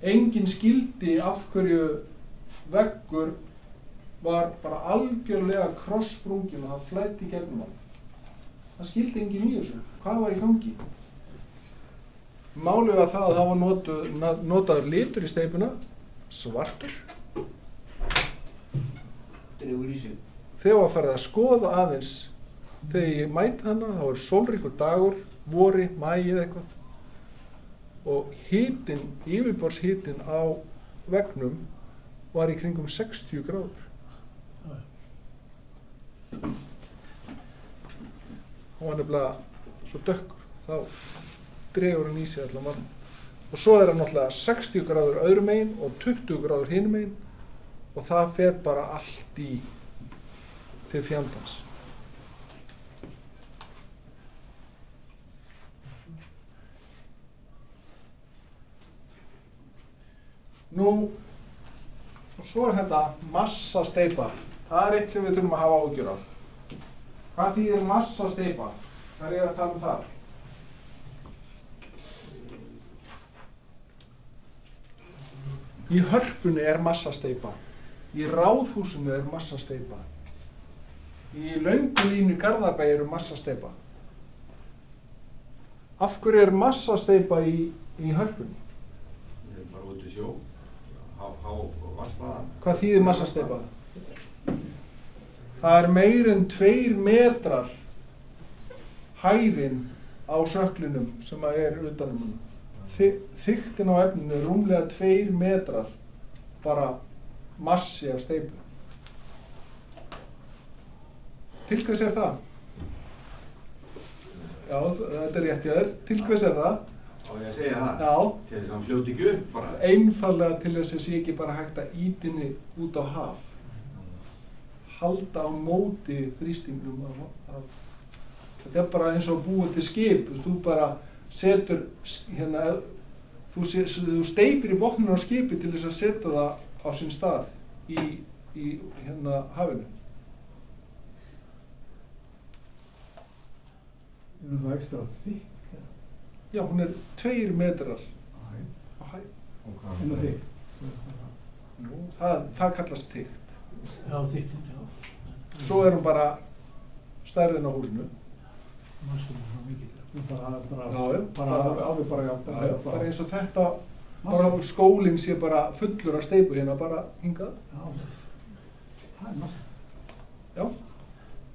engin skildi af hverju veggur var bara algjörlega krosssprunginn og það flæddi í gegnum hann. Það skildi enginn í þessu. Hvað var í gangi? Málið var það að það var notaður litur í steypuna, svartur. Dregur í sig. Þegar var farið að skoða aðeins, þegar ég mæti hana, þá var sólríkur dagur, vori, maí eða eitthvað. Og hitinn, yfirborðshitinn á veggnum var í kringum 60 gráður. Hann var nefnilega svo dökkur, þá dregur hann í sig allan varma. Og svo er hann náttúrulega 60 gráður öðru megin og 20 gráður hinu megin og það fer bara allt í til fjandans. Nú, og svo er þetta massasteypa. Það er eitt sem við þurfum að hafa áhyggjur af. Hvað þýðir massasteypa? Hvað er ég að tala um það? Í Hörpunni er massasteypa. Í Ráðhúsinu er massasteypa. Í Löngulínu í Garðabæ eru massasteypa. Af hverju er massasteypa í Hörpunni? Ég er bara út í sjó. Hvað þýðir massasteypa? Það er meir en 2 metrar hæðin á söklinum sem er utanum hann. Þykktin á efninu er rúmlega 2 metrar bara massi af steypu. Til hvers er það? Já, þetta er rétt hjá þér. Til hvers er það? Á ég að segja það? Já. Til þess að hann fljóti ekki upp bara. Einfallega til þess að sé ekki bara hægt að ýta henni út á haf. Halda á móti þrýstingnum af. Þetta er bara eins og að búa til skip. Þú bara setur hérna, þú steypir í botninu á skipi til þess að setja það á sinn stað í hérna hafinu. Er það ekstra þykk? Já, hún er 2 metrar á hæð. En það þykk? Nú, það kallast þykkt. Já, þykktin, já. Svo er hún bara stærðin á húsinu. Massan er mikið. Bara eins og þetta, bara skólinn sé bara fullur af steypu hérna, bara hingað. Það er massa. Já,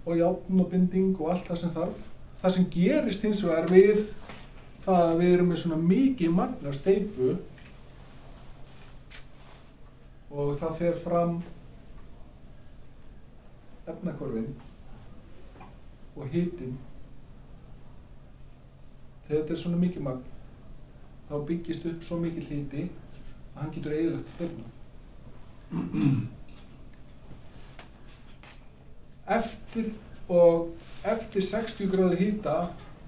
og járn og binding og allt það sem þarf. Það sem gerist hins vegar við það að við erum með svona mikið magn af steypu og það fer fram efnahvörfin og hitinn. Þegar þetta er svona mikið magn, þá byggist upp svo mikið hiti að hann getur eyðilagt steypuna. Eftir 60 gráðu hita,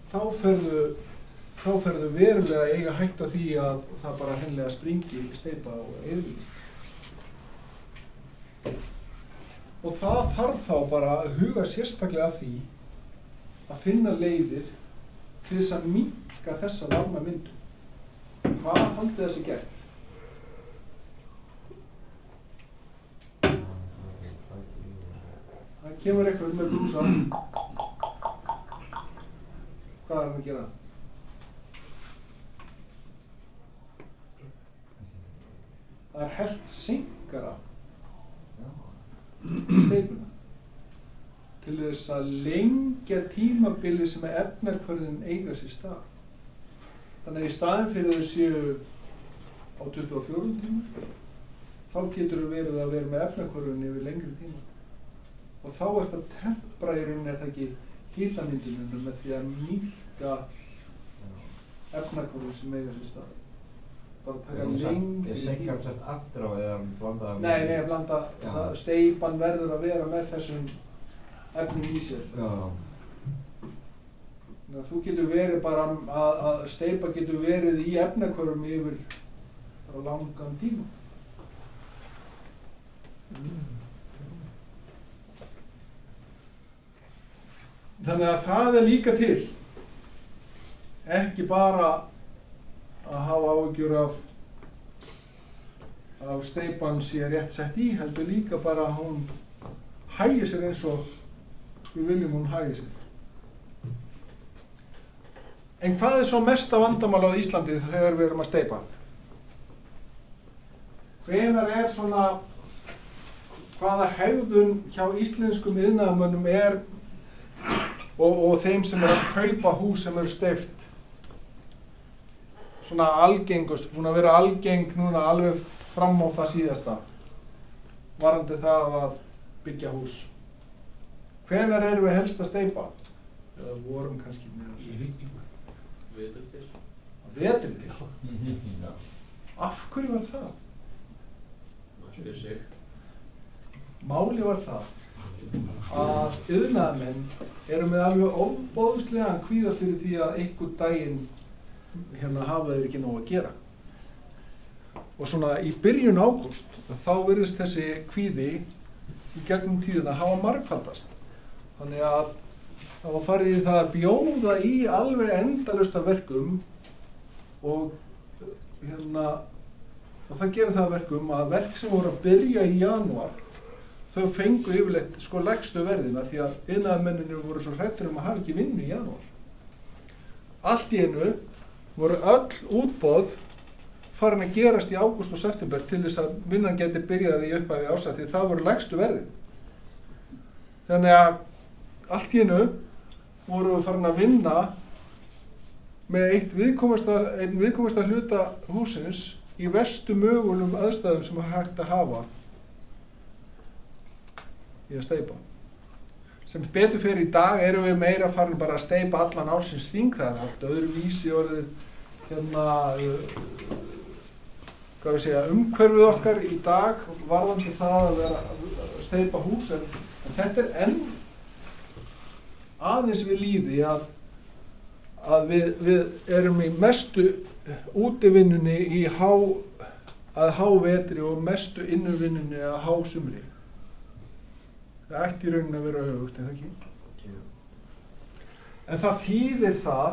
þá ferðu verulega að eiga hægt á því að það bara hreinlega springi steypa og eyðilagist. Og það þarf þá bara að huga sérstaklega að því að finna leiðir til þess að minnka þessa varmamyndun. Hvað haldið þessi gert? Það kemur eitthvað með blúsa. Hvað er hann að gera? Það er hellt synkara í steypuna til þess að lengja tímabili sem efnahvörfin eiga sér stað. Þannig að í staðinn fyrir þau séu á 24 tíma, þá getur þau verið að vera með efnahvörfin yfir lengri tíma. Og þá er þetta tempra í rauninni, er það ekki hitamyndunum með því að minnka efnahvörfin sem eiga sér stað. Bara taka lengri Er senkar sett aftur á eða blanda? Nei, blanda. Steypan verður að vera með þessum efnum í sér. Þú getur verið bara að steypa getur verið í efnahvörfum yfir langan tíma. Þannig að það líka til. Ekki bara að hafa áhyggjur af steypan sé rétt sett í, heldur líka bara að hún hægi sér eins og við viljum hún hægi sér. En hvað svo mesta vandamál á Íslandi þegar við erum að steypa? Hvenær svona, hvaða hegðun hjá íslenskum iðnaðarmönnum og þeim sem að kaupa hús sem eru steypt svona algengust, búin að vera algeng núna alveg fram á það síðasta varðandi það að byggja hús. Hvenær erum við helst að steypa? Eða vorum kannski með Vetri til. Vetri til? Af hverju var það? Máli var það að iðnaðarmenn eru með alveg ofboðslegan kvíða fyrir því að einhvern daginn hafa þeir ekki nóg að gera. Og svona í byrjun ágúst þá virðist þessi kvíði í gegnum tíðina hafa margfaldast. Þannig að það var farið í það að bjóða í alveg endalaust af verkum og það gerir það að verkum að verk sem voru að byrja í janúar þau fengu yfirleitt lægstu verðina því að iðnaðarmennirnir voru svo hræddir að hafa ekki vinnu í janúar. Allt í einu voru öll útboð farin að gerast í ágúst og september til þess að vinnan geti byrjað í upphafi árs því það voru lægstu verðin. Þannig að allt í einu voru við farin að vinna með einn viðkomasta hluta húsins í verstu mögulegum aðstæðum sem er hægt að hafa í að steypa. Sem betur fyrir í dag erum við meira farin bara að steypa allan ársins hring, það er allt öðruvísi orðið umhverfið okkar í dag varðandi það að vera að steypa hús en þetta er enn aðeins við líði að við erum í mestu útivinnunni að hávetri og mestu innuvinnunni að hásumri. Það ætti í rauninni að vera öfugt, eða ekki? En það þýðir það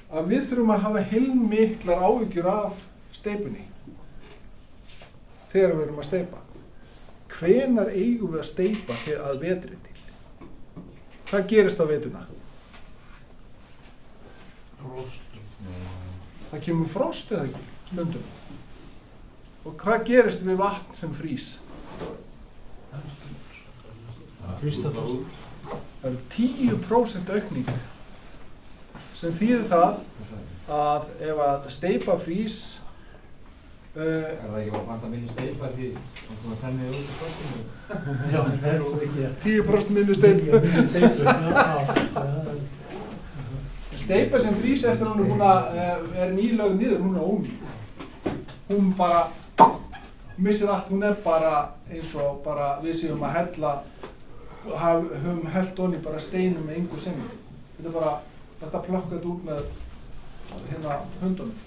að við þurfum að hafa heilmiklar áhyggjur af steypunni þegar við erum að steypa. Hvenær eigum við að steypa þegar að vetri til? Hvað gerist á vetuna? Frost. Það kemur frost eða ekki, stundum. Og hvað gerist við vatn sem frýs? Frystafast. Það er 10% aukning sem þýðir það að ef að steypa frýs Er það ekki bara að panta minni steypa því að þennið út í frostinu? Já, það er svo ekki 10% minni steypu. Steypa sem frýs eftir hún er nýlögð niður, hún er ónýt. Hún bara missir allt, hún er bara eins og bara við séum að höfum hellt onni bara steinum með engu semmi. Þetta er bara, þetta plökkað út með hundunum.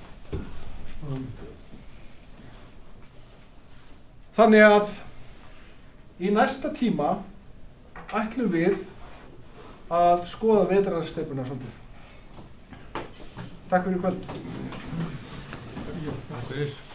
Þannig að í næsta tíma ætlum við að skoða vetrarsteypuna svolítið. Takk fyrir í kvöld. Takk fyrir.